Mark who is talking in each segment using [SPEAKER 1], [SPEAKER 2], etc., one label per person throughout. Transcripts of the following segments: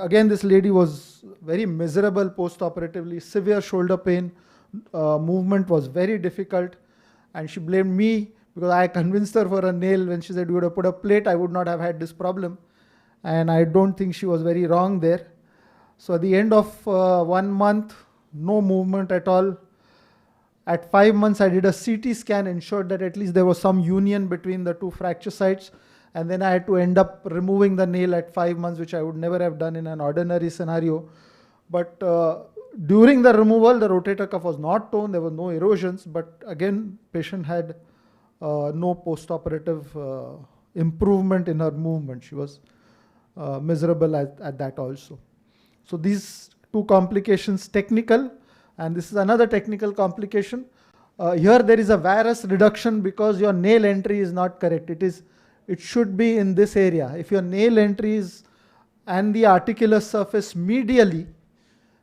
[SPEAKER 1] again, this lady was very miserable post-operatively, severe shoulder pain, movement was very difficult, and she blamed me because I convinced her for a nail. When she said you would have put a plate, I would not have had this problem. And I don't think she was very wrong there. So at the end of 1 month, no movement at all. At 5 months, I did a CT scan, ensured that at least there was some union between the two fracture sites. And then I had to end up removing the nail at 5 months, which I would never have done in an ordinary scenario. But during the removal, the rotator cuff was not torn. There were no erosions. But again, patient had no post-operative improvement in her movement. She was miserable at that also. So these two complications, technical, and this is another technical complication. Here there is a varus reduction because your nail entry is not correct. It should be in this area. If your nail entry is and the articular surface medially,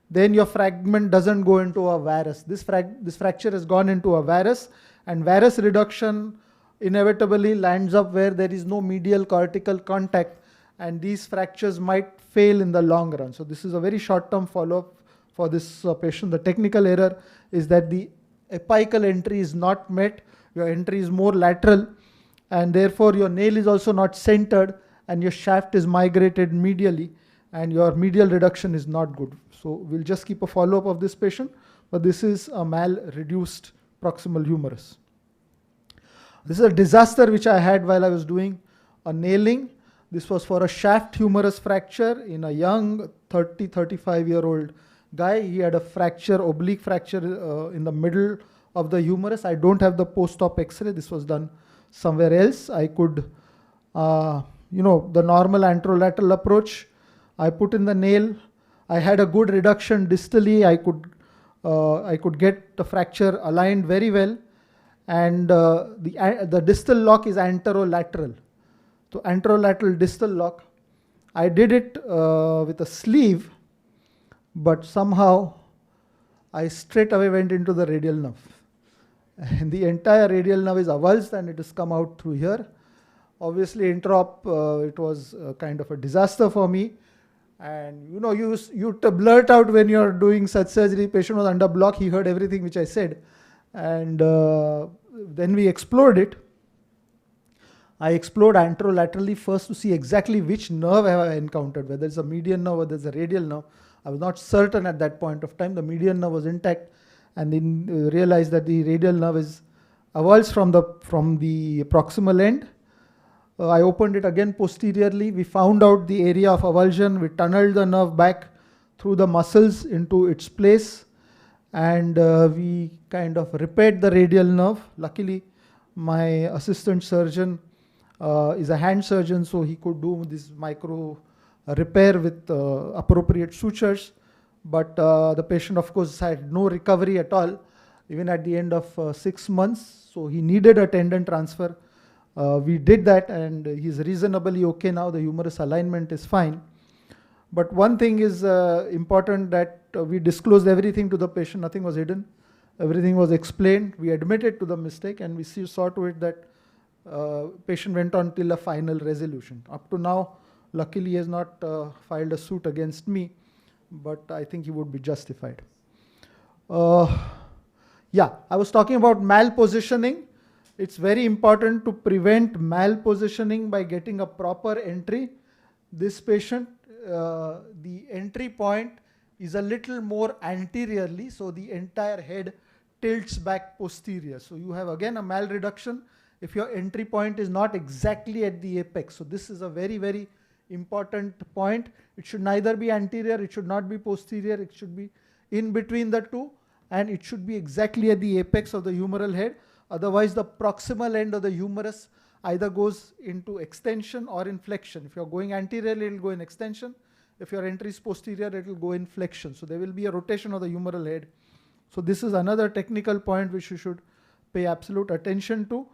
[SPEAKER 1] then your fragment doesn't go into a varus. This fracture has gone into a varus, and varus reduction inevitably lands up where there is no medial cortical contact, and these fractures might fail in the long run. So this is a very short-term follow-up for this patient. The technical error is that the apical entry is not met. Your entry is more lateral, and therefore your nail is also not centered, and your shaft is migrated medially, and your medial reduction is not good. So we'll just keep a follow-up of this patient, but this is a mal-reduced proximal humerus. This is a disaster which I had while I was doing a nailing. This was for a shaft humerus fracture in a young 35-year-old guy. He had a fracture, oblique fracture in the middle of the humerus. I don't have the post-op X-ray. This was done somewhere else. I could, the normal anterolateral approach. I put in the nail. I had a good reduction distally. I could get the fracture aligned very well, and the distal lock is anterolateral. So anterolateral distal lock. I did it with a sleeve, but somehow I straight away went into the radial nerve. And the entire radial nerve is avulsed and it has come out through here. Obviously, intraop, it was kind of a disaster for me. And you to blurt out when you're doing such surgery. Patient was under block. He heard everything which I said. And then we explored it. I explored anterolaterally first to see exactly which nerve have I encountered, whether it's a median nerve or there's a radial nerve. I was not certain at that point of time. The median nerve was intact, and then realized that the radial nerve is avulsed from the proximal end. I opened it again posteriorly. We found out the area of avulsion. We tunneled the nerve back through the muscles into its place, and we kind of repaired the radial nerve. Luckily, my assistant surgeon is a hand surgeon, so he could do this micro repair with appropriate sutures. But the patient, of course, had no recovery at all, even at the end of 6 months. So he needed a tendon transfer. We did that, and he's reasonably okay now. The humerus alignment is fine. But one thing is important, that we disclosed everything to the patient. Nothing was hidden. Everything was explained. We admitted to the mistake, and we saw to it that patient went on till a final resolution. Up to now, luckily, he has not filed a suit against me, but I think he would be justified. Yeah, I was talking about malpositioning. It's very important to prevent malpositioning by getting a proper entry. This patient, the entry point is a little more anteriorly, so the entire head tilts back posterior. So you have again a malreduction if your entry point is not exactly at the apex. So this is a very, very important point. It should neither be anterior, it should not be posterior, it should be in between the two, and it should be exactly at the apex of the humeral head. Otherwise, the proximal end of the humerus either goes into extension or in flexion. If you're going anteriorly, it will go in extension. If your entry is posterior, it will go in flexion. So there will be a rotation of the humeral head. So this is another technical point which you should pay absolute attention to.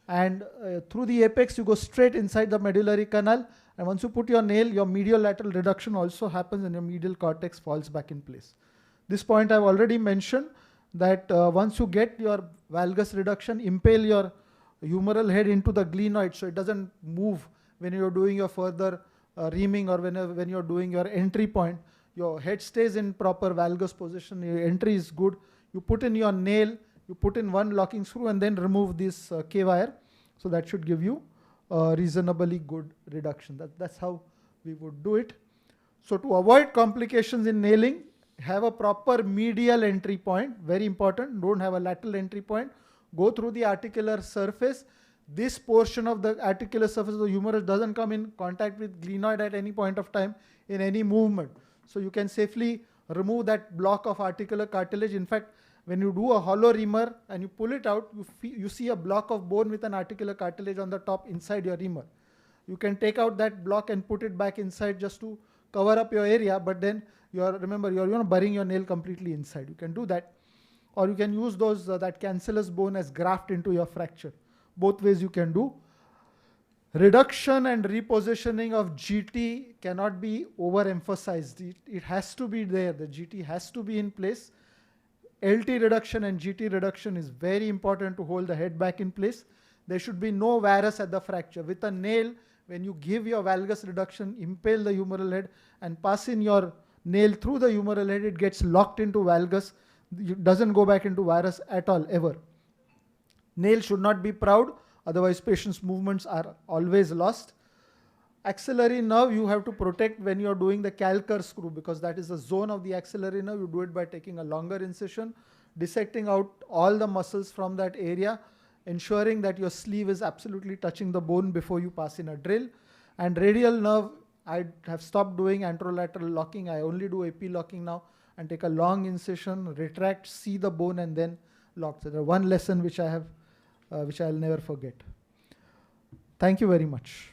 [SPEAKER 1] And through the apex, you go straight inside the medullary canal. And once you put your nail, your medial lateral reduction also happens and your medial cortex falls back in place. This point I've already mentioned, that once you get your valgus reduction, impale your humeral head into the glenoid so it doesn't move when you're doing your further reaming or when you're doing your entry point, your head stays in proper valgus position, your entry is good. You put in your nail, you put in one locking screw and then remove this K-wire. So that should give you a reasonably good reduction. That's how we would do it. So to avoid complications in nailing, have a proper medial entry point, very important. Don't have a lateral entry point. Go through the articular surface. This portion of the articular surface of the humerus doesn't come in contact with glenoid at any point of time in any movement. So you can safely remove that block of articular cartilage. In fact, when you do a hollow reamer and you pull it out, you see a block of bone with an articular cartilage on the top inside your reamer. You can take out that block and put it back inside just to cover up your area, but then remember you're burying your nail completely inside. You can do that, or you can use that cancellous bone as graft into your fracture. Both ways you can do. Reduction and repositioning of GT cannot be overemphasized. It has to be there. The GT has to be in place. LT reduction and GT reduction is very important to hold the head back in place. There should be no varus at the fracture. With a nail, when you give your valgus reduction, impale the humeral head and pass in your nail through the humeral head, it gets locked into valgus. It doesn't go back into varus at all, ever. Nail should not be proud, otherwise patient's movements are always lost. Axillary nerve you have to protect when you are doing the calcar screw, because that is the zone of the axillary nerve. You do it by taking a longer incision, dissecting out all the muscles from that area, ensuring that your sleeve is absolutely touching the bone before you pass in a drill. And radial nerve, I have stopped doing anterolateral locking. I only do AP locking now and take a long incision, retract, see the bone and then lock. So one lesson which I'll never forget. Thank you very much.